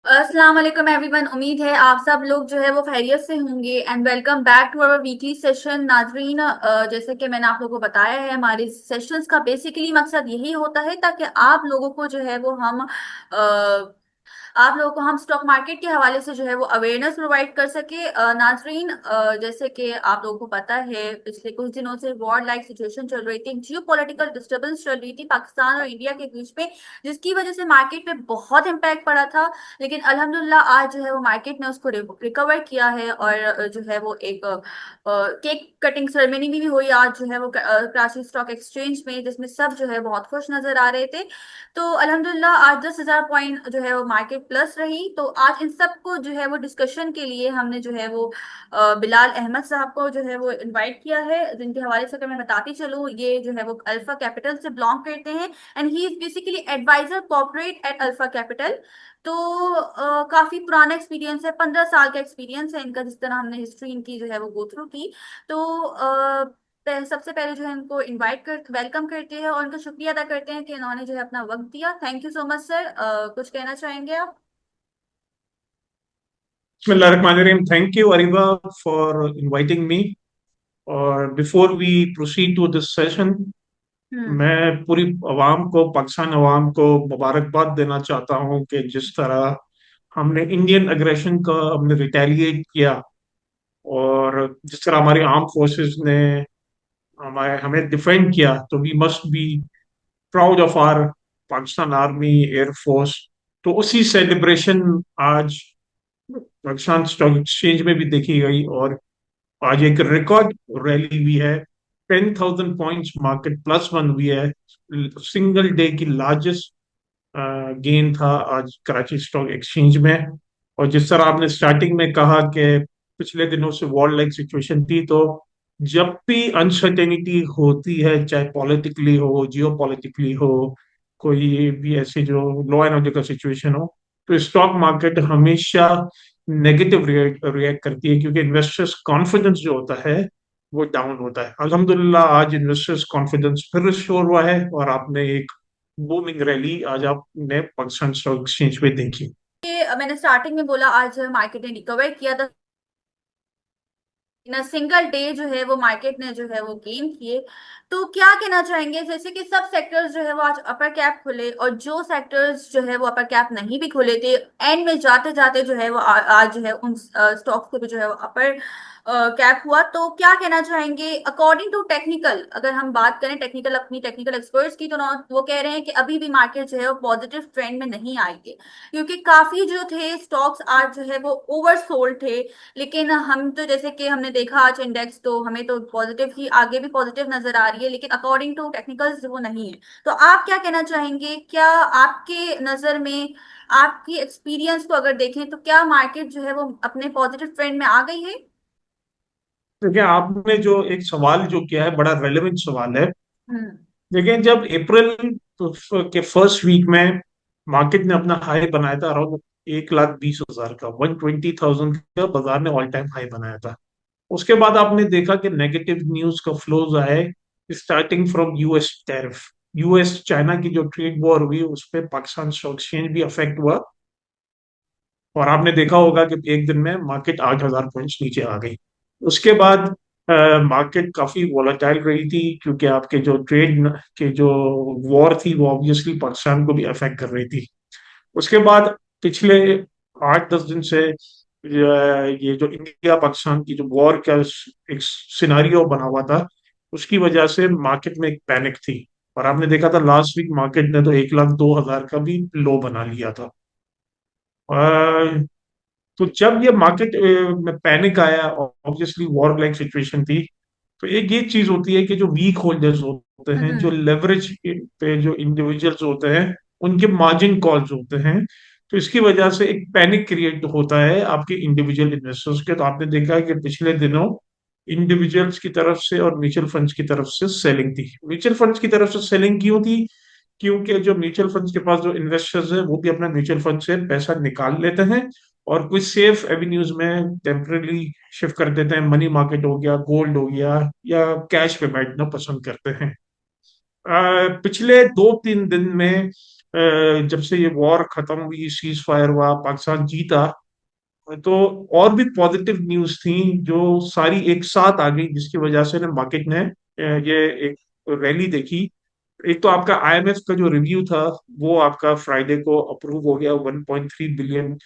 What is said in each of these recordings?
अस्सलाम वालेकुम एवरीवन। उम्मीद है आप सब लोग जो है वो खैरियत से होंगे and welcome back to our weekly session. नाजरीन, जैसे कि मैंने आप लोगों को बताया है, हमारे सेशंस का बेसिकली मकसद यही होता है ताकि आप लोगों को जो है वो आप लोगों को हम स्टॉक मार्केट के हवाले से जो है वो अवेयरनेस प्रोवाइड कर सके। नाजरीन, जैसे कि आप लोगों को पता है, पिछले कुछ दिनों से वॉर लाइक सिचुएशन चल रही थी, जियो पॉलिटिकल डिस्टर्बेंस चल रही थी पाकिस्तान और इंडिया के बीच में, जिसकी वजह से मार्केट पे बहुत इम्पैक्ट पड़ा था। लेकिन अल्हम्दुलिल्लाह आज जो है वो मार्केट ने उसको रिकवर किया है और जो है वो एक केक कटिंग सेरेमनी भी हुई आज जो है वो कराची स्टॉक एक्सचेंज में, जिसमें सब जो है बहुत खुश नजर आ रहे थे। तो अल्हम्दुलिल्लाह आज 10,000 पॉइंट जो है वो मार्केट प्लस रही। तो आज इन सबको जो है वो डिस्कशन के लिए हमने जो है वो बिलाल अहमद साहब को जो है वो इनवाइट किया है, जिनके हवाले से अगर मैं बताती चलूँ, ये जो है वो अल्फा कैपिटल से बिलोंग करते हैं and he is basically advisor corporate at Alpha Capital. तो काफी पुराना एक्सपीरियंस है, 15 साल का एक्सपीरियंस है इनका, जिस तरह हमने हिस्ट्री इनकी जो है वो गो थ्रू की। तो सबसे पहले जो है इनको इनवाइट कर वेलकम करते हैं और उनका शुक्रिया अदा करते हैं कि इन्होंने जो है अपना वक्त दिया। Thank you so much sir. कुछ कहना चाहेंगे आप? Bismillahirrahmanirrahim. Thank you, Ariba, for inviting me. और before we proceed to this session, हम्म। मैं पूरी अवाम को, पाकिस्तान अवाम को मुबारकबाद देना चाहता हूँ कि जिस तरह हमने इंडियन अग्रेशन का हमने रिटेलिएट किया और जिस तरह हमारी आर्म फोर्सेस ने हमें हमें डिफेंड किया, तो we must be proud of our Pakistan army, air force. तो उसी सेलिब्रेशन आज पाकिस्तान स्टॉक एक्सचेंज में भी देखी गई और आज एक रिकॉर्ड रैली भी है। 10,000 पॉइंट्स मार्केट प्लस वन हुई है। सिंगल डे की लार्जेस्ट गेन था आज कराची स्टॉक एक्सचेंज में। और जिस तरह आपने स्टार्टिंग में कहा कि पिछले दिनों से वॉर लाइक सिचुएशन थी, तो जब भी अनसर्टेनिटी होती है, चाहे पॉलिटिकली हो, जियो पॉलिटिकली हो, कोई भी ऐसे जो लॉ एंड ऑर्डर का सिचुएशन हो, तो स्टॉक मार्केट हमेशा नेगेटिव रिएक्ट करती है, क्योंकि इन्वेस्टर्स कॉन्फिडेंस जो होता है वो डाउन होता है। अल्हम्दुलिल्लाह आज इन्वेस्टर्स कॉन्फिडेंस फिर रिस्टोर हुआ है और आपने एक बूमिंग रैली आज आपने पाकिस्तान स्टॉक एक्सचेंज पे देखी। ये मैंने स्टार्टिंग में बोला, आज मार्केट ने रिकवर किया था इन सिंगल डे, जो है वो मार्केट ने जो है वो गेन किए। तो क्या कहना चाहेंगे, जैसे कि सब सेक्टर्स जो है वो आज अपर कैप खुले और जो सेक्टर्स जो है वो अपर कैप नहीं भी खुले थे, एंड में जाते जाते जो है वो आज जो है उन स्टॉक्स को भी जो है वो अपर कैप हुआ। तो क्या कहना चाहेंगे अकॉर्डिंग टू टेक्निकल, अगर हम बात करें टेक्निकल, अपनी टेक्निकल एक्सपर्ट्स की, तो वो कह रहे हैं कि अभी भी मार्केट जो है वो पॉजिटिव ट्रेंड में नहीं आएगी, क्योंकि काफी जो थे स्टॉक्स आज जो है वो ओवरसोल्ड थे। लेकिन हम तो जैसे कि हमने देखा आज इंडेक्स, तो हमें तो पॉजिटिव ही, आगे भी पॉजिटिव नजर आ रही है, लेकिन अकॉर्डिंग टू टेक्निकल्स वो नहीं है। तो आप क्या कहना चाहेंगे, क्या आपके नजर में, आपकी एक्सपीरियंस को अगर देखें, तो क्या मार्केट जो है वो अपने पॉजिटिव ट्रेंड में आ गई है? देखिए, आपने जो एक सवाल जो किया है बड़ा रेलेवेंट सवाल है। हम्म। देखिए, जब अप्रैल के फर्स्ट वीक में मार्केट ने अपना हाई बनाया था अराउंड 1,20,000 का, 120,000 का बाजार ने ऑल टाइम हाई बनाया था। उसके बाद आपने देखा कि नेगेटिव न्यूज का फ्लोज आए, starting from US tariff. US China की जो ट्रेड वॉर हुई उस पर पाकिस्तान स्टॉक एक्सचेंज भी अफेक्ट हुआ और आपने देखा होगा कि एक दिन में मार्केट 8,000 पॉइंट्स नीचे आ गई। उसके बाद मार्केट काफी वॉलेटाइल रही थी, क्योंकि आपके जो ट्रेड के जो वॉर थी वो ऑब्वियसली पाकिस्तान को भी अफेक्ट कर रही थी। उसके बाद पिछले 8-10 दिन से ये जो इंडिया पाकिस्तान की जो वॉर का एक सिनारियो बना हुआ था, उसकी वजह से मार्केट में एक पैनिक थी। और आपने देखा था लास्ट वीक मार्केट ने तो 1,02,000 का भी लो बना लिया था। तो जब ये मार्केट में पैनिक आया, ऑब्वियसली वॉर लाइक सिचुएशन थी, तो एक ये चीज होती है कि जो वीक होल्डर्स होते हैं, जो हम्म। लेवरेज पे जो इंडिविजुअल्स होते हैं, उनके मार्जिन कॉल्स होते हैं। तो इसकी वजह से एक पैनिक क्रिएट होता है आपके इंडिविजुअल इन्वेस्टर्स के। तो आपने देखा है कि पिछले दिनों इंडिविजुअल्स की तरफ से और म्यूचुअल फंड्स की तरफ से सेलिंग थी। म्यूचुअल फंड्स की तरफ से सेलिंग क्यों थी? क्योंकि जो म्यूचुअल फंड्स के पास जो इन्वेस्टर्स हैं वो भी अपना म्यूचुअल फंड से पैसा निकाल लेते हैं और कुछ सेफ एवेन्यूज में टेम्परली शिफ्ट कर देते हैं। मनी मार्केट हो गया, गोल्ड हो गया, या कैश पे बैठना पसंद करते हैं। पिछले 2-3 दिन में जब से ये वॉर खत्म हुई, सीज फायर हुआ, पाकिस्तान जीता, तो और भी पॉजिटिव न्यूज थी जो सारी एक साथ आ गई, जिसकी वजह से ना मार्केट ने ये एक रैली देखी। एक तो आपका आईएमएफ का जो रिव्यू था वो आपका फ्राइडे को अप्रूव हो गया, 1.3 बिलियन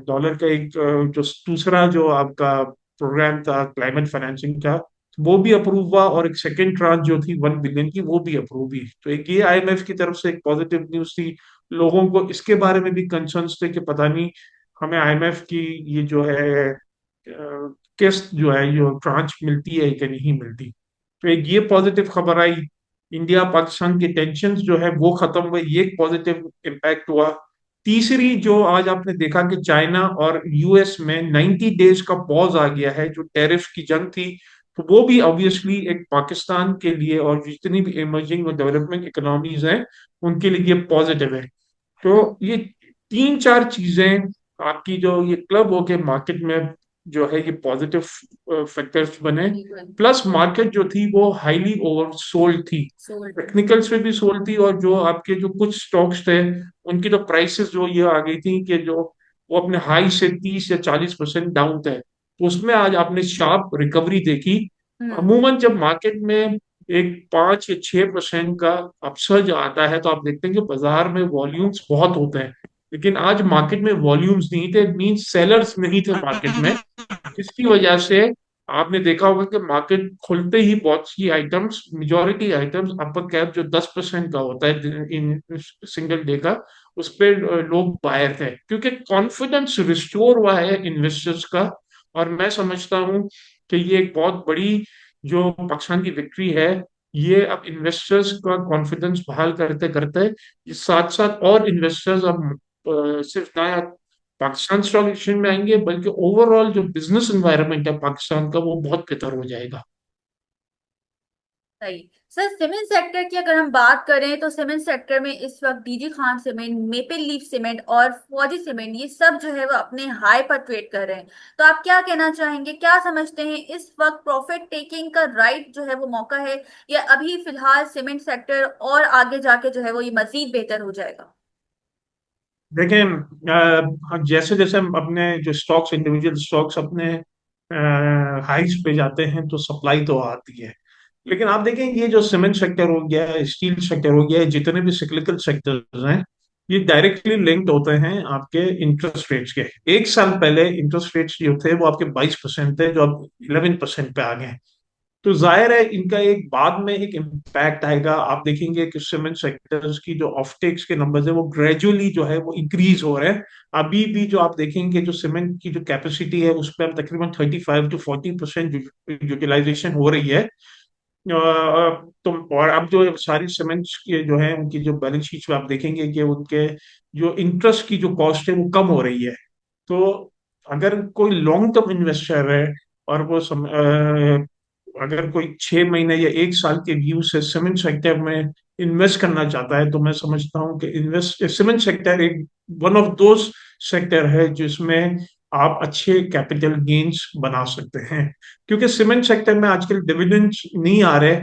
डॉलर का एक जो दूसरा जो आपका प्रोग्राम था क्लाइमेट फाइनेंसिंग का, वो भी अप्रूव हुआ, और एक सेकेंड ट्रांच जो थी 1 बिलियन की वो भी अप्रूव हुई। तो एक ये आईएमएफ की तरफ से एक पॉजिटिव न्यूज थी। लोगों को इसके बारे में भी कंसर्न्स थे कि पता नहीं हमें आईएमएफ की ये जो है किस्त जो है जो ट्रांच मिलती है कि नहीं मिलती। तो एक ये पॉजिटिव खबर आई। इंडिया पाकिस्तान के टेंशन जो है वो खत्म हुए, ये एक पॉजिटिव इम्पैक्ट हुआ। तीसरी जो आज आपने देखा कि चाइना और यूएस में 90 डेज का पॉज आ गया है, जो टैरिफ की जंग थी, तो वो भी ऑब्वियसली एक पाकिस्तान के लिए और जितनी भी इमर्जिंग और डेवलपमेंट इकोनॉमीज हैं उनके लिए ये पॉजिटिव है। तो ये तीन चार चीजें आपकी जो ये क्लब होके मार्केट में जो है ये पॉजिटिव फैक्टर्स बने। बिल्कुल। प्लस मार्केट जो थी वो हाईली ओवरसोल्ड थी, सोल्ड। टेक्निकल्स पे भी सोल्ड थी, और जो आपके जो कुछ स्टॉक्स थे उनकी तो प्राइसेस जो ये आ गई थी कि जो वो अपने हाई से 30 या 40% डाउन थे, तो उसमें आज आपने शार्प रिकवरी देखी। हम्म। अमूमन जब मार्केट में एक 5 या 6% का अपसर्ज आता है तो आप देखते हैं कि बाजार में वॉल्यूम्स बहुत होते हैं, लेकिन आज मार्केट में वॉल्यूम्स नहीं थे, मींस सेलर्स नहीं थे मार्केट में, जिसकी वजह से आपने देखा होगा कि मार्केट खुलते ही बहुत सी items, majority items, upper cap जो 10% का होता है इन सिंगल डे का, उस पे लोग बायर थे क्योंकि कॉन्फिडेंस रिस्टोर हुआ है इन्वेस्टर्स का। और मैं समझता हूँ कि ये एक बहुत बड़ी जो पाकिस्तान की विक्ट्री है। ये अब इन्वेस्टर्स का कॉन्फिडेंस बहाल करते करते साथ साथ और इन्वेस्टर्स अब सिर्फ नया पाकिस्तान स्टॉक एक्सचेंज में आएंगे, बल्कि ओवरऑल जो बिजनेस एनवायरनमेंट है पाकिस्तान का वो बहुत बेहतर हो जाएगा। सही। सर, सीमेंट सेक्टर की अगर हम बात करें तो सीमेंट सेक्टर में इस वक्त DG Khan cement, maple leaf cement और फौजी सीमेंट, ये सब जो है वो अपने हाई पर ट्रेड कर रहे हैं। तो आप क्या कहना चाहेंगे, क्या समझते हैं इस वक्त प्रॉफिट टेकिंग का राइट जो है वो मौका है, या अभी फिलहाल सीमेंट सेक्टर और आगे जाके जो है वो ये मजीद बेहतर हो जाएगा? देखें, जैसे जैसे हम अपने जो स्टॉक्स, इंडिविजुअल स्टॉक्स अपने हाइस पे जाते हैं तो सप्लाई तो आती है, लेकिन आप देखें ये जो सीमेंट सेक्टर हो गया है, स्टील सेक्टर हो गया है, जितने भी सिक्लिकल सेक्टर्स हैं, ये डायरेक्टली लिंक्ड होते हैं आपके इंटरेस्ट रेट्स के। एक साल पहले इंटरेस्ट रेट्स जो थे वो आपके 22% थे, जो अब 11% पे आ गए हैं। तो जाहिर है इनका एक बाद में एक इम्पैक्ट आएगा। आप देखेंगे कि सीमेंट सेक्टर्स की जो ऑफटेक्स के नंबर्स है वो ग्रेजुअली जो है वो इंक्रीज हो रहे हैं। अभी भी जो आप देखेंगे जो सीमेंट की जो कैपेसिटी है उस पर अब तकरीबन 35 to 40% यूटिलाइजेशन हो रही है। तो और अब जो सारी सीमेंट्स की जो है उनकी जो बैलेंस शीट में आप देखेंगे कि उनके जो इंटरेस्ट की जो कॉस्ट है वो कम हो रही है। तो अगर कोई लॉन्ग टर्म इन्वेस्टर है और वो अगर कोई 6 महीने या एक साल के व्यू से सीमेंट सेक्टर में इन्वेस्ट करना चाहता है, तो मैं समझता हूँ कि इन्वेस्ट सीमेंट सेक्टर एक वन ऑफ दोज सेक्टर है जिसमें आप अच्छे कैपिटल गेन्स बना सकते हैं। क्योंकि सीमेंट सेक्टर में आजकल डिविडेंड नहीं आ रहे,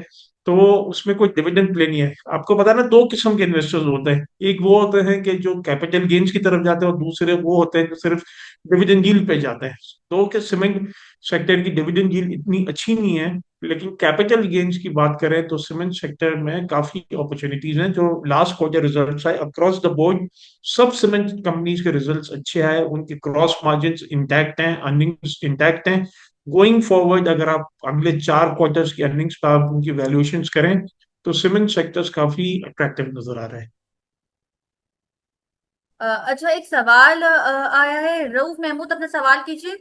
तो उसमें कोई डिविडेंड प्ले नहीं है। आपको पता है ना, दो किस्म के इन्वेस्टर्स होते हैं, एक वो होते हैं कि जो कैपिटल गेन्स की तरफ जाते हैं, और दूसरे वो होते हैं जो सिर्फ डिविडेंड यील्ड पे जाते हैं। तो कि सीमेंट सेक्टर की डिविडेंड यील्ड इतनी अच्छी नहीं है, लेकिन कैपिटल गेन्स की बात करें तो सीमेंट सेक्टर में काफी अपॉर्चुनिटीज हैं। जो लास्ट क्वार्टर रिजल्ट्स आए अक्रॉस द बोर्ड, सब सीमेंट कंपनीज के रिजल्ट्स अच्छे आए, उनके क्रॉस मार्जिन इंटैक्ट हैं, अर्निंग्स इंटैक्ट हैं। गोइंग फॉरवर्ड अगर आप अगले 4 क्वार्टर्स की अर्निंग्स पर आप उनकी वैल्यूएशंस करें तो सीमेंट सेक्टर्स काफी अट्रैक्टिव नजर आ रहे हैं। अच्छा, एक सवाल आया है। रऊफ महमूद, अपना सवाल कीजिए।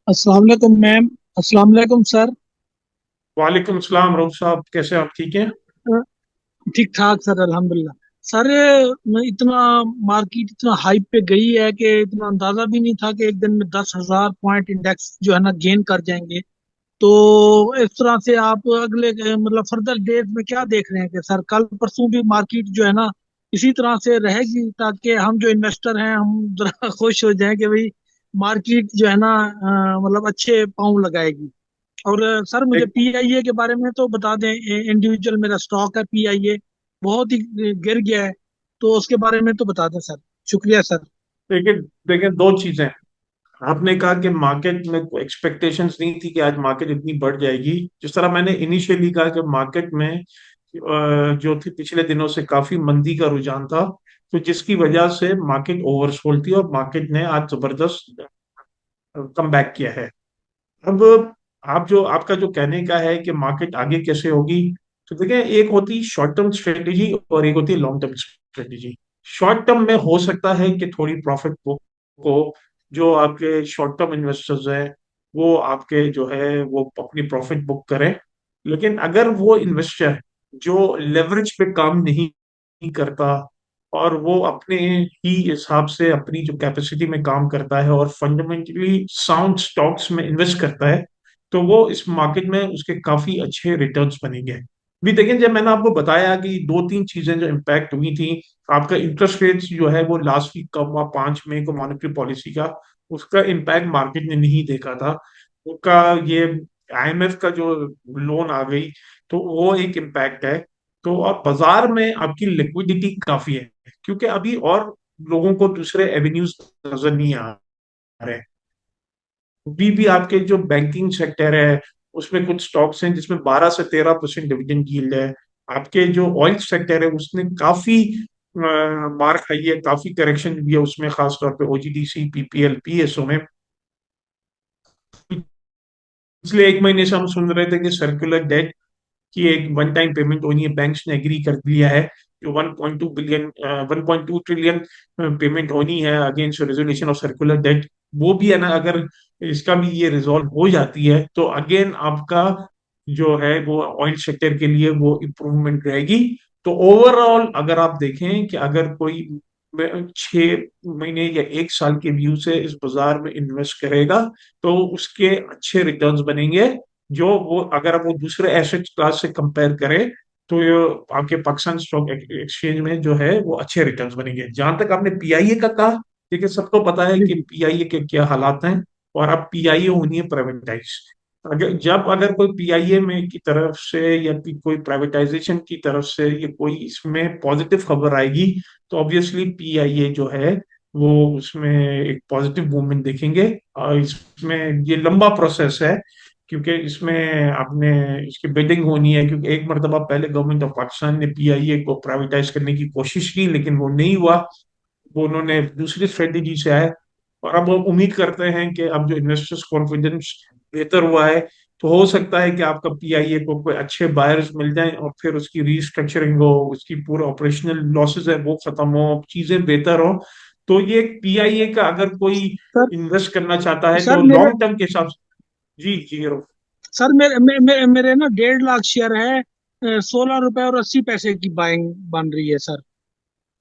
अस्सलाम वालेकुम मैम। अस्सलाम वालेकुम सर। वालेकुम सलाम रऊफ साहब, कैसे आप? ठीक हैं? ठीक ठाक सर, अल्हम्दुलिल्लाह। सर, इतना मार्केट इतना हाइप पे गई है कि इतना अंदाजा भी नहीं था कि एक दिन में 10,000 पॉइंट इंडेक्स जो है ना गेन कर जाएंगे। तो इस तरह से आप अगले मतलब फर्दर डेज में क्या देख रहे हैं कि सर कल परसों भी मार्केट जो है ना इसी तरह से रहेगी, ताकि हम जो इन्वेस्टर हैं हम जरा खुश हो जाएं कि भाई मार्केट जो है ना मतलब अच्छे पाँव लगाएगी। और सर मुझे एक पीआईए के बारे में तो बता दें। इंडिविजुअल मेरा स्टॉक है पीआईए, बहुत ही गिर गया है। तो उसके बारे में तो बता दें सर। शुक्रिया सर। देखिए, देखिए दो चीजें। आपने कहा कि मार्केट में एक्सपेक्टेशंस नहीं थी कि आज मार्केट इतनी बढ़ जाएगी। जिस तरह मैंने इनिशियली कहा कि मार्केट में जो थी पिछले दिनों से काफी मंदी का रुझान था, तो जिसकी वजह से मार्केट ओवरसोल्ड थी और मार्केट ने आज जबरदस्त कम बैक किया है। अब आप जो आपका जो कहने का है कि मार्केट आगे कैसे होगी, तो देखिए, एक होती शॉर्ट टर्म स्ट्रेटेजी और एक होती है long term strategy. Short term में हो सकता है कि थोड़ी प्रॉफिट बुक को, जो आपके शॉर्ट टर्म इन्वेस्टर्स हैं, वो आपके जो है वो अपनी प्रॉफिट बुक करें। लेकिन अगर वो इन्वेस्टर जो लेवरेज पे काम नहीं करता और वो अपने ही हिसाब से अपनी जो कैपेसिटी में काम करता है और फंडामेंटली साउंड स्टॉक्स में इन्वेस्ट करता है, तो वो इस मार्केट में उसके काफी अच्छे रिटर्न्स बनेंगे। भी देखिए, जब मैंने आपको बताया कि दो तीन चीजें जो इम्पैक्ट हुई थी, आपका इंटरेस्ट रेट जो है वो लास्ट वीक कम हुआ 5 मई को, मॉनेटरी पॉलिसी का, उसका इम्पैक्ट मार्केट ने नहीं देखा था। उनका ये आईएमएफ का जो लोन आ गई, तो वो एक इम्पैक्ट है। तो और बाजार में आपकी लिक्विडिटी काफी है, क्योंकि अभी और लोगों को दूसरे एवेन्यूज नजर नहीं आ रहे। भी आपके जो बैंकिंग सेक्टर है, उसमें कुछ स्टॉक्स हैं जिसमें 12 से 13% डिविडेंड यील्ड है। आपके जो ऑयल सेक्टर है उसने काफी मार खाई है, काफी करेक्शन भी है उसमें, खासतौर पे ओजीडीसी, पीपीएल, पीएसओ में। पिछले एक महीने से हम सुन रहे थे कि सर्कुलर डेट की एक वन टाइम पेमेंट होनी है, बैंक्स ने एग्री कर लिया है। जो 1.2 ट्रिलियन पेमेंट होनी है against resolution of circular debt, वो भी है ना, अगर इसका भी ये रिजॉल्व हो जाती है तो अगेन आपका जो है वो ऑयल सेक्टर के लिए वो इम्प्रूवमेंट रहेगी। तो ओवरऑल अगर आप देखें कि अगर कोई 6 महीने या एक साल के व्यू से इस बाजार में इन्वेस्ट करेगा, तो उसके अच्छे रिटर्न्स बनेंगे। जो वो अगर वो दूसरे एसेट क्लास से कंपेयर करें, तो ये आपके पाकिस्तान स्टॉक एक्सचेंज में जो है वो अच्छे रिटर्न्स बनेंगे। जहां तक आपने पीआईए का कहा, देखिए सबको पता है जी कि जी। पीआईए के क्या हालात हैं। और अब पीआईए होनी है प्राइवेटाइज। अगर कोई पीआईए में की तरफ से या कोई प्राइवेटाइजेशन की तरफ से ये कोई इसमें पॉजिटिव खबर आएगी, तो ऑब्वियसली पीआईए जो है वो उसमें एक पॉजिटिव मूवमेंट देखेंगे। और इसमें ये लंबा प्रोसेस है, क्योंकि इसमें आपने इसकी बिडिंग होनी है, क्योंकि एक मरतबा पहले गवर्नमेंट ऑफ पाकिस्तान ने पीआईए को प्राइवेटाइज करने की कोशिश की, लेकिन वो नहीं हुआ। वो उन्होंने दूसरी स्ट्रेटेजी से आए। और अब हम उम्मीद करते हैं कि अब जो इन्वेस्टर्स कॉन्फिडेंस बेहतर हुआ है, तो हो सकता है कि आपका पीआईए को कोई अच्छे बायर्स मिल जाएं और फिर उसकी रीस्ट्रक्चरिंग हो, उसकी पूरा ऑपरेशनल लॉसेज है वो खत्म हो, चीजें बेहतर हो। तो ये पीआईए का अगर कोई सर। इन्वेस्ट करना चाहता है सर तो मेरे लॉन्ग टर्म के हिसाब से। जी जी। सर मेरे ना 1.5 लाख शेयर है। 16 रुपए और 80 पैसे की बाइंग बन रही है सर।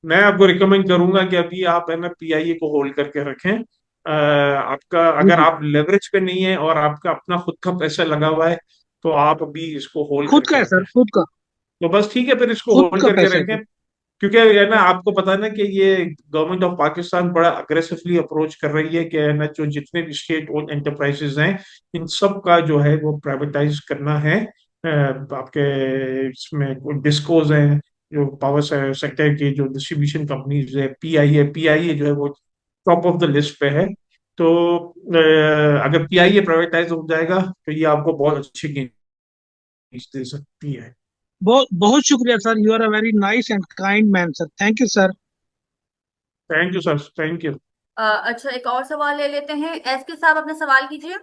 मैं आपको रिकमेंड करूंगा कि अभी आप है ना पीआईए को होल्ड करके रखें। आपका जी अगर जी। आप लेवरेज पे नहीं है और आपका अपना खुद का पैसा लगा हुआ है, तो आप अभी इसको होल्ड खुद का करके है रखें। सर, खुद का। तो बस ठीक है, फिर इसको खुद होल्ड का करके पैसा है रखें। सर। क्योंकि है ना, आपको पता है ना कि ये गवर्नमेंट ऑफ पाकिस्तान बड़ा अग्रेसिवली अप्रोच कर रही है कि है ना, जो जितने भी स्टेट ओन्ड एंटरप्राइजेज हैं, इन सब का जो है वो प्राइवेटाइज करना है। आपके इसमें डिस्कोज हैं, जो पावर सेक्टर की जो डिस्ट्रीब्यूशन कंपनीज है, पीआईए जो है वो टॉप ऑफ द लिस्ट पे है। तो अगर पीआईए प्राइवेटाइज हो जाएगा तो ये आपको बहुत अच्छी गेन दे सकती है। बहुत बहुत शुक्रिया sir. You are a very nice and kind man sir. Thank you sir. Thank you sir, thank you. अच्छा, एक और सवाल ले लेते हैं। एस के साहब, अपना सवाल कीजिए।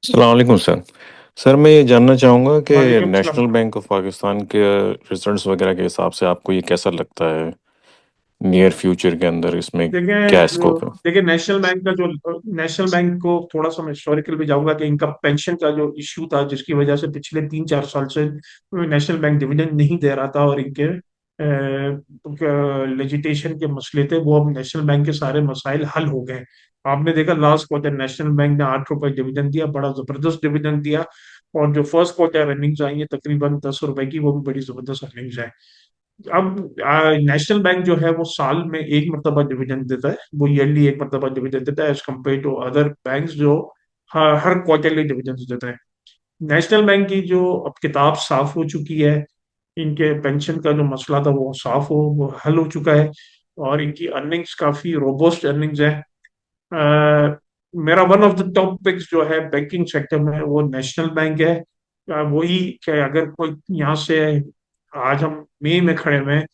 अस्सलाम वालेकुम सर। सर मैं ये जानना चाहूँगा कि वालेकुम सलाम। नेशनल बैंक ऑफ पाकिस्तान के रिजल्ट्स वगैरह के हिसाब से आपको ये कैसा लगता है, नियर फ्यूचर के अंदर इसमें क्या स्कोप है? देखिए, नेशनल बैंक को थोड़ा सा मैं हिस्टोरिकल भी जाऊंगा कि इनका पेंशन का जो इश्यू था, जिसकी वजह से पिछले 3-4 साल से नेशनल बैंक डिविडेंड नहीं दे रहा था, और इनके लेजिटेशन के मसले थे, वो अब नेशनल बैंक के सारे मसाइल हल हो गए। आपने देखा लास्ट क्वार्टर नेशनल बैंक ने 8 रुपए डिविडेंड दिया, बड़ा जबरदस्त डिविडेंड दिया। और जो फर्स्ट क्वार्टर अर्निंग्स आई है तकरीबन 10 रुपए की, वो भी बड़ी जबरदस्त अर्निंग्स है। अब नेशनल बैंक जो है वो साल में एक मरतबा डिविडेंड देता है, वो ईयरली एक मरतबा डिविडेंड देता है, as compared to other banks जो हर क्वार्टरली डिविडेंड देते हैं। नेशनल बैंक की जो अब किताब साफ हो चुकी है, इनके पेंशन का जो मसला था वो साफ वो हल हो चुका है, और इनकी अर्निंग्स काफी रोबोस्ट अर्निंग्स है। मेरा one of the top picks जो है बैंकिंग सेक्टर में वो नेशनल बैंक है। वही कि अगर कोई यहाँ से, आज हम मई में खड़े हुए हैं,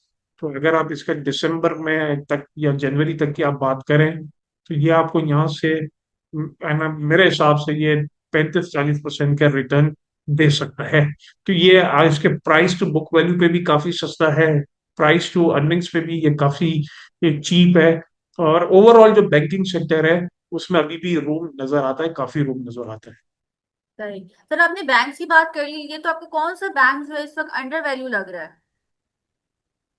तो अगर आप इसका दिसंबर में तक या जनवरी तक की आप बात करें, तो ये आपको यहाँ से मेरे हिसाब से ये 35-40% का रिटर्न दे सकता है। तो ये आज इसके प्राइस टू बुक वैल्यू पे भी काफी सस्ता है, प्राइस टू अर्निंग्स पे भी ये काफी चीप है। और ओवरऑल जो बैंकिंग सेक्टर है उसमें अभी भी रूम नजर आता है, काफी रूम नजर आता है। सही। सर आपने बैंक्स की बात कर ली है, तो आपको कौन सा बैंक जो है इस वक्त अंडर वैल्यू लग रहा है?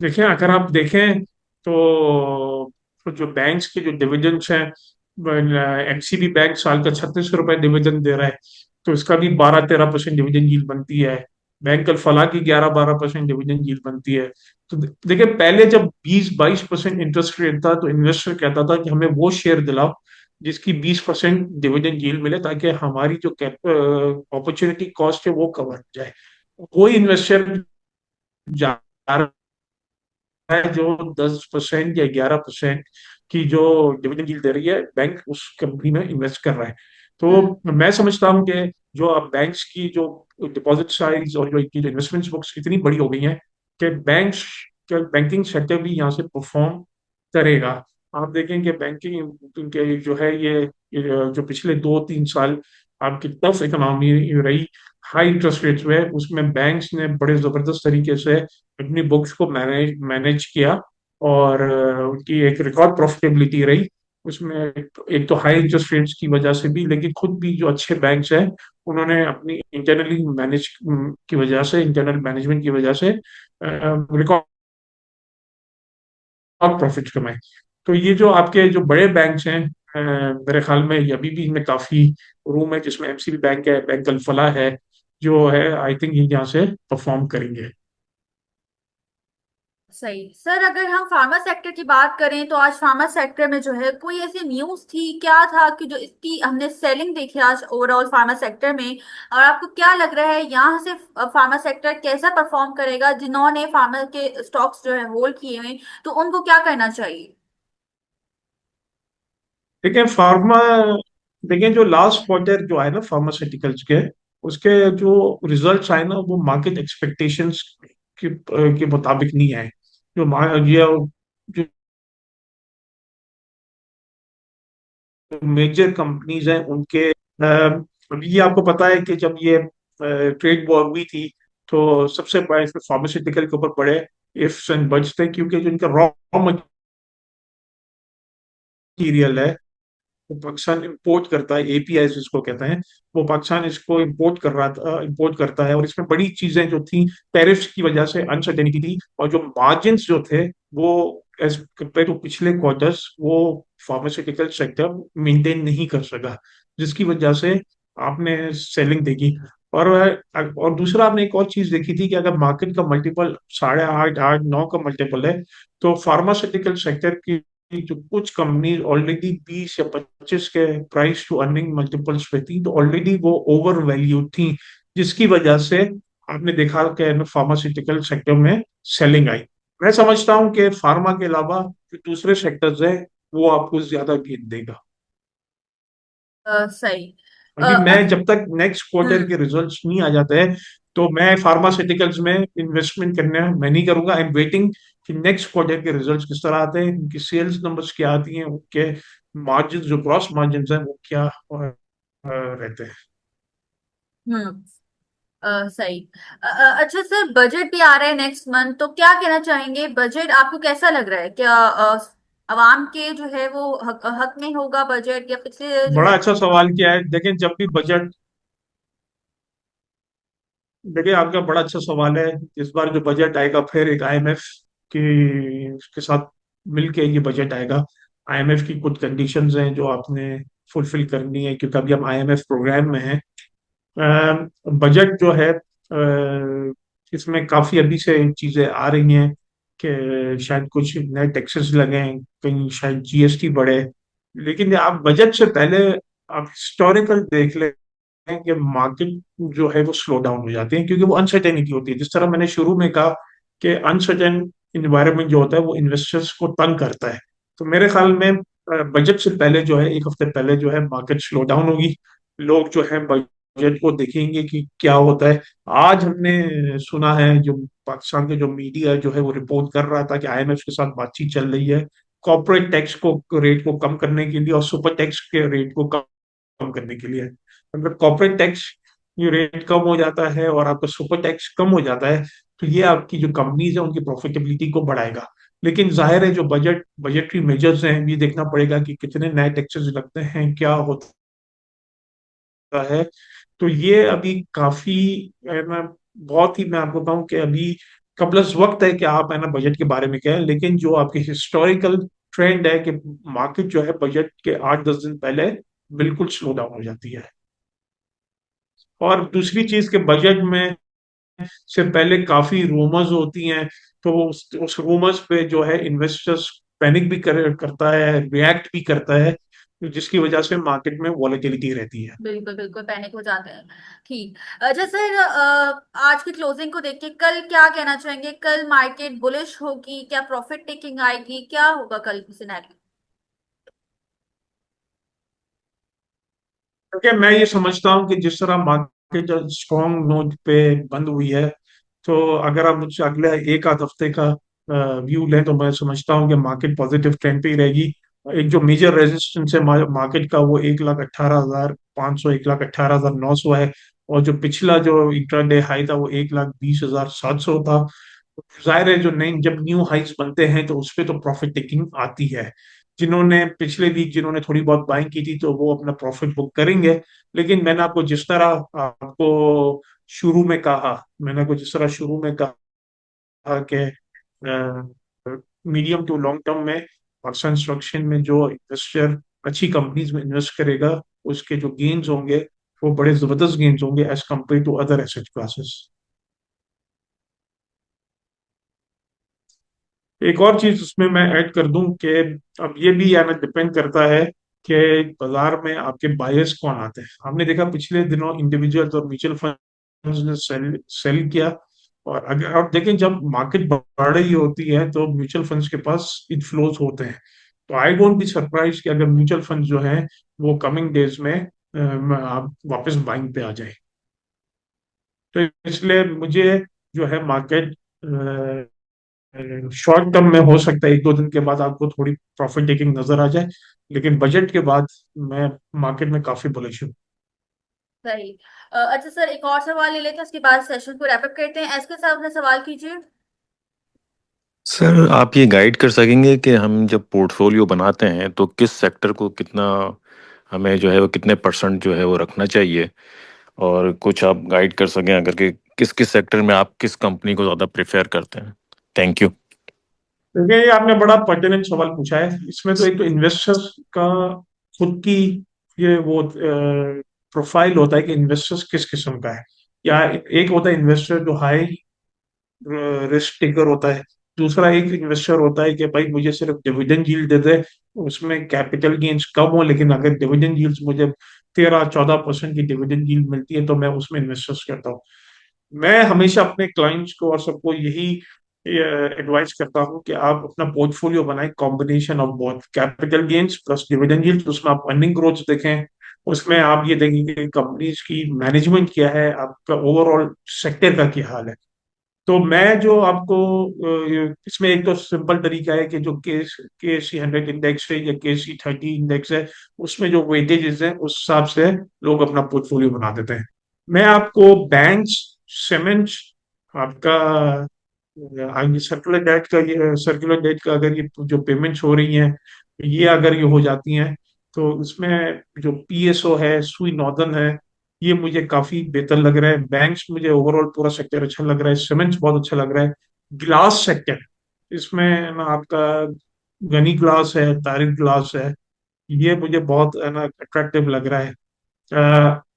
देखिए, अगर आप देखें तो जो बैंक्स के जो डिविडेंड्स हैं, एमसीबी बैंक साल का 36 रुपए डिविडेंड दे रहा है, तो इसका भी 12-13% डिविडेंड यील्ड बनती है। बैंक अल फलाह की 11-12% डिविडेंड यील्ड बनती है। तो देखिए, पहले जब 20-22% इंटरेस्ट रेट था तो इन्वेस्टर कहता था कि हमें वो शेयर दिलाओ जिसकी 20% डिविडेंड यील्ड मिले, ताकि हमारी जो अपॉर्चुनिटी कॉस्ट है वो कवर हो जाए। कोई इन्वेस्टर जा है जो 10% या 11% की जो डिविडेंड यील्ड दे रही है, बैंक उस कंपनी में इन्वेस्ट कर रहा है। हम्म। तो मैं समझता हूँ कि जो अब बैंक्स की जो डिपॉजिट साइज और जो इनकी जो इन्वेस्टमेंट बुक्स इतनी बड़ी हो गई हैं कि बैंकिंग सेक्टर भी यहाँ से परफॉर्म करेगा। आप देखें कि बैंकिंग के जो है ये जो पिछले 2-3 साल आपकी टफ इकोनॉमी रही, हाई इंटरेस्ट रेट्स हुए, उसमें बैंक्स ने बड़े जबरदस्त तरीके से अपनी बुक्स को मैनेज मैनेज किया, और उनकी एक रिकॉर्ड प्रॉफिटेबिलिटी रही उसमें। एक तो हाई इंटरेस्ट रेट्स की वजह से भी, लेकिन खुद भी जो अच्छे बैंक्स हैं उन्होंने अपनी इंटरनली मैनेज की वजह से, इंटरनल मैनेजमेंट की वजह से रिकॉर्ड प्रॉफिट कमाए। तो ये जो आपके जो बड़े बैंक्स हैं, मेरे ख्याल में ये अभी भी इनमें काफी रूम है, जिसमें एमसीबी बैंक है, बैंक अल फलाह है, जो है आई थिंक ये यहाँ से परफॉर्म करेंगे। सही। सर अगर हम फार्मा सेक्टर की बात करें, तो आज फार्मा सेक्टर में जो है कोई ऐसी न्यूज़ थी, क्या था कि जो इसकी हमने सेलिंग देखी आज ओवरऑल फार्मा सेक्टर में? और आपको क्या लग रहा है यहाँ से फार्मा सेक्टर कैसा परफॉर्म करेगा? जिन्होंने फार्मा के स्टॉक्स जो है होल्ड किए हुए, तो उनको क्या करना चाहिए? देखिए, देखिए जो लास्ट क्वार्टर जो आए ना फार्मास्यूटिकल्स के, उसके जो रिजल्ट्स आए ना वो मार्केट एक्सपेक्टेशंस के मुताबिक नहीं आए। ये जो मेजर कंपनीज हैं उनके, अभी ये आपको पता है कि जब ये ट्रेड वॉर हुई थी, तो सबसे पहले फार्मास्यूटिकल के ऊपर बड़े इफ्स एंड बट्स थे, क्योंकि जो इनका रॉ मटेरियल है वो पाकिस्तान इंपोर्ट करता है, एपीआई जिसको कहते हैं, वो पाकिस्तान इसको इंपोर्ट कर रहा था, इंपोर्ट करता है, और इसमें बड़ी चीजें जो थी टैरिफ्स की वजह से अनसर्टेनिटी थी, और जो मार्जिन्स जो थे वो एज कम्पेयर टू पिछले क्वार्टर्स वो फार्मास्यूटिकल सेक्टर मेंटेन नहीं कर सका, जिसकी वजह से आपने सेलिंग देखी। और दूसरा आपने एक और चीज देखी थी कि अगर मार्केट का मल्टीपल 8.5 8 9 का मल्टीपल है, तो फार्मास्यूटिकल सेक्टर की जो कुछ कंपनी ऑलरेडी 20 या 25 के प्राइस टू अर्निंग मल्टीपल्स पे थी, तो ऑलरेडी वो ओवर वैल्यू थी, जिसकी वजह से आपने देखा कि फार्मास्यूटिकल सेक्टर में सेलिंग आई। मैं समझता हूं कि फार्मा के अलावा जो दूसरे सेक्टर्स हैं वो आपको ज्यादा गेन देगा। सही। अभी मैं जब तक नेक्स्ट क्वार्टर हम्म। के रिजल्ट्स नहीं आ जाते हैं, तो मैं फार्मास्यूटिकल्स में इन्वेस्टमेंट करने मैं नहीं करूंगा। आई एम वेटिंग कि नेक्स्ट क्वार्टर के रिजल्ट्स किस तरह आते हैं, उनकी सेल्स नंबर्स क्या आती हैं, उनके मार्जिन जो ग्रॉस मार्जिन हैं वो क्या रहते हैं। हम्म। सही। अच्छा सर, बजट भी आ रहा है नेक्स्ट मंथ, तो क्या कहना चाहेंगे? बजट आपको कैसा लग रहा है? क्या आवाम के जो है वो हक में होगा बजट, या पिछले जो बड़ा है? अच्छा सवाल किया है। देखें, जब भी बजट, देखिए आपका बड़ा अच्छा सवाल है। इस बार जो बजट आएगा फिर एक आईएमएफ के साथ मिलके ये बजट आएगा। आईएमएफ की कुछ कंडीशंस हैं जो आपने फुलफिल करनी है, क्योंकि अभी हम आईएमएफ प्रोग्राम में हैं। बजट जो है इसमें काफी अभी से चीजें आ रही हैं कि शायद कुछ नए टैक्सेस लगे, कहीं शायद जीएसटी बढ़े, लेकिन आप बजट से पहले आप हिस्टोरिकल देख लें हैं कि मार्केट जो है वो स्लो डाउन हो जाती है, क्योंकि वो अनसर्टेनिटी होती है। जिस तरह मैंने शुरू में कहा कि अनसर्टेन इन्वायरमेंट जो होता है वो इन्वेस्टर्स को तंग करता है। तो मेरे ख्याल में बजट से पहले जो है, एक हफ्ते पहले जो है, मार्केट स्लो डाउन होगी। लोग जो है बजट को देखेंगे कि क्या होता है। आज हमने सुना है, जो पाकिस्तान के जो मीडिया जो है वो रिपोर्ट कर रहा था कि आईएमएफ के साथ बातचीत चल रही है कॉर्पोरेट टैक्स को रेट को कम करने के लिए और सुपर टैक्स के रेट को कम करने के लिए। अगर कॉर्पोरेट टैक्स ये रेट कम हो जाता है और आपका सुपर टैक्स कम हो जाता है, तो ये आपकी जो कंपनीज है उनकी प्रॉफिटेबिलिटी को बढ़ाएगा। लेकिन जाहिर है जो बजटरी मेजर्स हैं, ये देखना पड़ेगा कि कितने नए टैक्सेस लगते हैं, क्या होता है। तो ये अभी काफी है ना, बहुत ही, मैं आपको कहूँ कि अभी कबलस वक्त है कि आप है ना बजट के बारे में कहें। लेकिन जो आपकी हिस्टोरिकल ट्रेंड है कि मार्केट जो है बजट के 8-10 दिन पहले बिल्कुल स्लो डाउन हो जाती है। और दूसरी चीज के बजट में से पहले काफी रूमर्स होती हैं, तो उस रूमर्स पे जो है इन्वेस्टर्स पैनिक भी करता है, रिएक्ट भी करता है, जिसकी वजह से मार्केट में वॉलेटिलिटी रहती है। बिल्कुल बिल्कुल पैनिक हो जाते हैं। ठीक। अच्छा सर, आज की क्लोजिंग को देख के कल क्या कहना चाहेंगे? कल मार्केट बुलिश होगी क्या? प्रॉफिट टेकिंग आएगी? क्या होगा कल की सिनेरियो? क्योंकि मैं ये समझता हूँ कि जिस तरह मार्केट स्ट्रॉन्ग नोट पे बंद हुई है, तो अगर आप मुझसे अगले एक आध हफ्ते का व्यू लें, तो मैं समझता हूँ कि मार्केट पॉजिटिव ट्रेंड पे ही रहेगी। एक जो मेजर रेजिस्टेंस है मार्केट का, वो 1,18,500, 1,18,900 है। और जो पिछला जो इंट्राडे हाई था वो 1,20,700 था। जाहिर है जो नई जब न्यू हाइस बनते हैं तो उस पे तो प्रॉफिट टेकिंग आती है। जिन्होंने पिछले वीक जिन्होंने थोड़ी बहुत बाइंग की थी, तो वो अपना प्रॉफिट बुक करेंगे। लेकिन मैंने आपको जिस तरह शुरू में कहा कि मीडियम टू लॉन्ग टर्म में कंस्ट्रक्शन में जो इन्वेस्टर अच्छी कंपनीज में इन्वेस्ट करेगा, उसके जो गेन्स होंगे वो बड़े जबरदस्त गेन्स होंगे as compared to other asset classes. एक और चीज उसमें मैं ऐड कर दूं कि अब ये भी यानी डिपेंड करता है कि बाजार में आपके बायर्स कौन आते हैं। हमने देखा पिछले दिनों इंडिविजुअल्स और म्यूचुअल फंड्स ने सेल किया। और अगर आप देखें, जब मार्केट बढ़ रही होती है तो म्यूचुअल फंड्स के पास इनफ्लोज होते हैं। तो आई डोंट बी सरप्राइज कि अगर म्यूचुअल फंड जो है वो कमिंग डेज में आप वापस बाइंग पे आ जाए। तो इसलिए मुझे जो है मार्केट शॉर्ट टर्म में हो सकता है 1-2 दिन के बाद आपको थोड़ी प्रॉफिट टेकिंग नजर आ जाए, लेकिन बजट के बाद मैं मार्केट में काफी बुलिश हूँ। सही। अच्छा सर, एक और सवाल ले लेते हैं, उसके बाद सेशन को रैप अप करते हैं। एस के साहब अपना सवाल कीजिए। सर आप ये गाइड कर सकेंगे कि हम जब पोर्टफोलियो बनाते हैं तो किस सेक्टर को कितना हमें जो है वो कितने परसेंट जो है वो रखना चाहिए, और कुछ आप गाइड कर सकें अगर कि किस किस सेक्टर में आप किस कंपनी को ज़्यादा प्रेफर करते हैं। Thank you. देखिए, ये आपने बड़ा पर्टिनेंट सवाल पूछा है। इसमें तो एक तो इन्वेस्टर्स का खुद की ये वो प्रोफाइल होता है कि इन्वेस्टर्स किस किस्म का है। या एक होता है इन्वेस्टर जो हाई रिस्क टेकर होता है। दूसरा एक इन्वेस्टर होता है कि भाई मुझे सिर्फ डिविडेंड यील्ड दे दे, उसमें कैपिटल गेन्स कम हो, लेकिन अगर डिविडेंड यील्ड मुझे 13-14% की डिविडेंड यील्ड मिलती है तो मैं उसमें इन्वेस्ट करता हूँ। मैं हमेशा अपने क्लाइंट्स को और सबको यही एडवाइस करता हूँ कि आप अपना पोर्टफोलियो बनाएं, combination of both capital gains plus dividend yield. उसमें आप अर्निंग ग्रोथ देखें, उसमें आप ये देखेंगे कि कंपनीज की मैनेजमेंट क्या है, आपका ओवरऑल सेक्टर का क्या हाल है। तो मैं जो आपको इसमें एक तो सिंपल तरीका है कि जो के सी 100 इंडेक्स है या के सी 30 इंडेक्स है, उसमें जो वेटेजेस है उस हिसाब से लोग अपना पोर्टफोलियो बना देते हैं। मैं आपको बैंक्स, सीमेंट्स, आपका आगे सर्कुलर डेट का अगर ये जो पेमेंट्स हो रही हैं, ये अगर ये हो जाती हैं, तो इसमें जो पीएसओ है, सुई नॉर्दर्न है, ये मुझे काफी बेहतर लग रहा है। बैंक्स मुझे ओवरऑल पूरा सेक्टर अच्छा लग रहा है। सीमेंट्स बहुत अच्छा लग रहा है। ग्लास सेक्टर, इसमें ना आपका गनी ग्लास है, तारिक ग्लास है, ये मुझे बहुत है ना अट्रैक्टिव लग रहा है।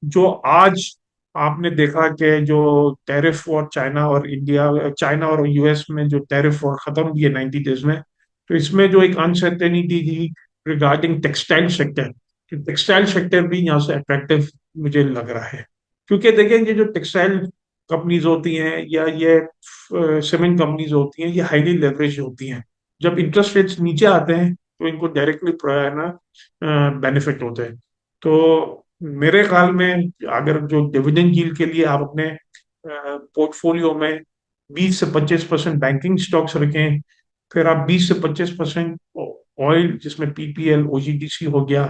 जो आज आपने देखा कि जो टैरिफ वॉर चाइना और यूएस में जो टैरिफ वॉर खत्म हुई है 90 डेज में, तो इसमें जो एक अनसर्टेनिटी थी regarding textile sector, textile sector भी यहाँ से अट्रैक्टिव मुझे लग रहा है। क्योंकि देखिए ये जो टेक्सटाइल कंपनीज होती हैं या ये सीमेंट कंपनीज होती हैं, ये हाईली लेवरेज होती हैं। जब इंटरेस्ट रेट्स नीचे आते हैं तो इनको डायरेक्टली ना बेनिफिट होते हैं। तो मेरे ख्याल में अगर जो डिविडेंड यील्ड के लिए आप अपने पोर्टफोलियो में 20 से 25% बैंकिंग स्टॉक्स रखें, फिर आप 20 से 25% ऑयल जिसमें पीपीएल ओजीडीसी हो गया,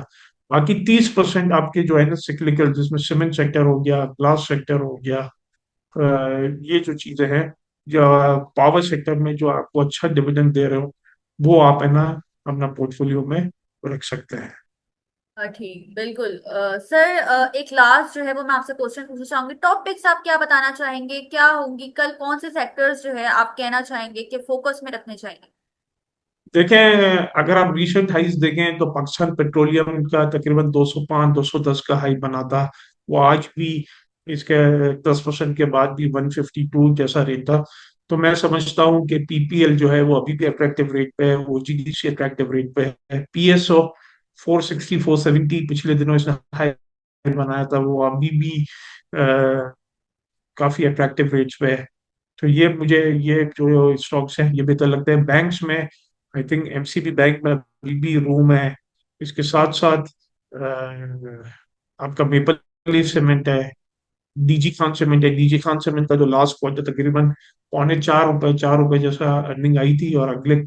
बाकी 30% आपके जो है ना सिक्लिकल जिसमें सीमेंट सेक्टर हो गया, ग्लास सेक्टर हो गया, ये जो चीजें हैं, जो पावर सेक्टर में जो आपको अच्छा डिविडेंड दे रहे हो, वो आप है ना अपना पोर्टफोलियो में रख सकते हैं। ठीक, बिल्कुल। सर, एक लास्ट जो है वो मैं आपसे क्वेश्चन पूछना चाहूंगी। टॉप पिक्स आप क्या बताना चाहेंगे, क्या होंगी कल, कौन से सेक्टर्स जो है आप कहना चाहेंगे कि फोकस में रखने चाहिए? देखें, अगर आप रिसेंट हाइस देखें तो पाकिस्तान पेट्रोलियम का तकरीबन 205 210 का हाई बना था। वो आज भी इसके 10% के बाद भी 152 जैसा रेट था। तो मैं समझता हूँ कि पीपीएल जो है वो अभी भी अट्रैक्टिव रेट पे है, ओजीडीसी अट्रैक्टिव रेट पे है, पीएसओ 460 470 पिछले दिनों इसने हाई बनाया था, वो अभी भी काफी अट्रैक्टिव रेट्स पे है। तो ये जो स्टॉक्स हैं ये बेहतर लगते हैं। बैंक्स में आई थिंक एमसीबी बैंक में अभी भी रूम है। इसके साथ साथ आपका मेपल लीफ सीमेंट है, डीजी खान सीमेंट है। डीजी खान सीमेंट का जो लास्ट क्वार्टर तकरीबन पौने 4 रुपए जैसा अर्निंग आई थी, और अगले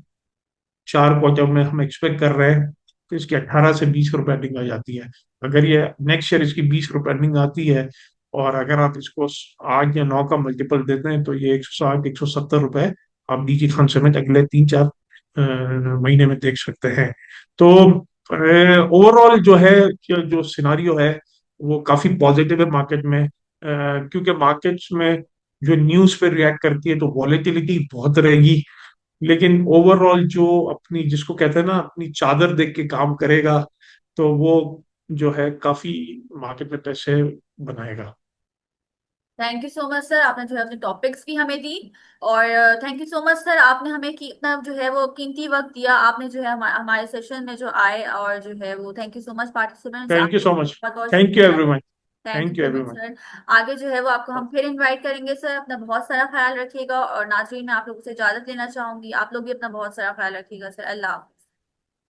4 क्वार्टर में हम एक्सपेक्ट कर रहे हैं कि इसकी 18 से 20 रुपए अर्निंग आ जाती है। अगर ये नेक्स्ट ईयर इसकी 20 रुपए अर्निंग आती है, और अगर आप इसको 8 या 9 का मल्टीपल देते हैं, तो ये 160 170 रुपए आप डीजी खान समेत अगले 3 4 महीने में देख सकते हैं। तो ओवरऑल जो है जो सिनारियो है वो काफी पॉजिटिव है मार्केट में, क्योंकि मार्केट्स में जो न्यूज पे रिएक्ट करती है तो वॉलेटिलिटी बहुत रहेगी। लेकिन ओवरऑल जो अपनी जिसको कहते हैं ना अपनी चादर देख के काम करेगा, तो वो जो है काफी मार्केट में पैसे बनाएगा। Thank you so much sir, आपने जो है अपने टॉपिक्स भी हमें दी। और thank you so much sir, आपने हमें इतना जो है वो कीमती वक्त दिया। आपने जो है हमारे सेशन में जो आए, और जो है वो thank you so much participants, thank you आपको सो मच। बहुत बहुत थैंक यू शुक्रिया। Everyone. Thank you thank you so much everyone. Sir. आगे जो है वो आपको हम फिर इनवाइट करेंगे सर। अपना बहुत सारा ख्याल रखिएगा, और नाज़रीन मैं आप लोगों से इजाजत लेना चाहूंगी। आप लोग भी अपना बहुत सारा ख्याल रखिएगा सर। अल्लाह हाफ़िज़।